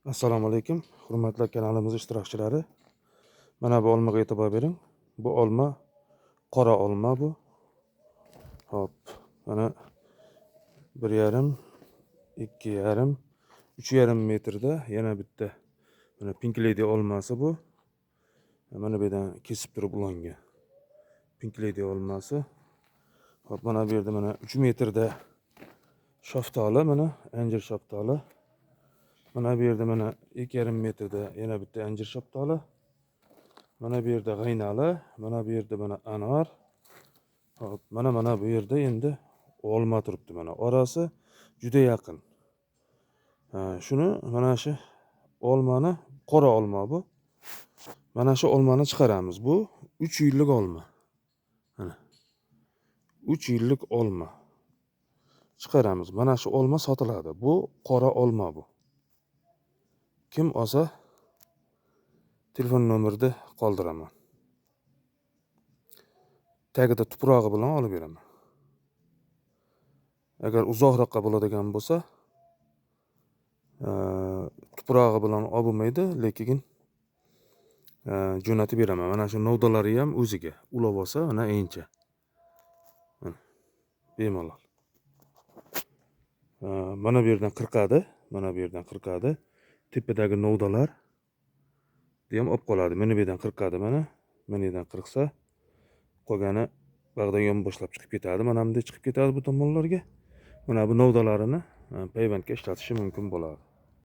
Assalomu alaykum, hurmatli kanalimiz ishtirokchilari. Mana bu olmaga e'tibor bering. Bu olma qora olma bu. Hop, mana 1,5, 2,5, 3,5 metrda yana bitta mana Pink Lady olmasi bu. Mana bu yerdan kesib turib ulangan. Pink Lady olmasi. Hop, mana bu yerda mana 3 metrda shaftoli, mana anjir shaftoli. Mana bu yerda mana 2,5 metrda yana bitta anjir shaftoli. Mana bu yerda g'aynali, mana bu yerda mana anor. Hop, mana bu yerda endi olma turibdi, mana orasi juda yaqin. Shuni mana shu olmani, qora olma bu. Mana shu olmani chiqaramiz. Bu 3 yillik olma. Mana 3 yillik olma. Chiqaramiz. Mana shu olma sotiladi. Bu qora olma bu. Kim olsa telefon nomerida qoldiraman. Tagida tuprog'i bilan olib beraman. Agar uzoqroqqa bo'ladigan bo'lsa, tuprog'i bilan olib bo'lmaydi, lekin jo'natib beraman. Mana shu novdalari ham o'ziga ulab olsa, mana encha. Bemalol. Mana bu yerdan qirqadi, mana bu yerdan qirqadi. Tepadagi novdalar ham olib qoladi. Mana bu yerdan qirqadi, mana bu yerdan qirqsa, qolgani bag'dan yon boshlab chiqib ketadi. Mana bunday chiqib ketadi bu tomonlarga. Mana bu novdalarini payvandga ishlatishi mumkin bo'ladi.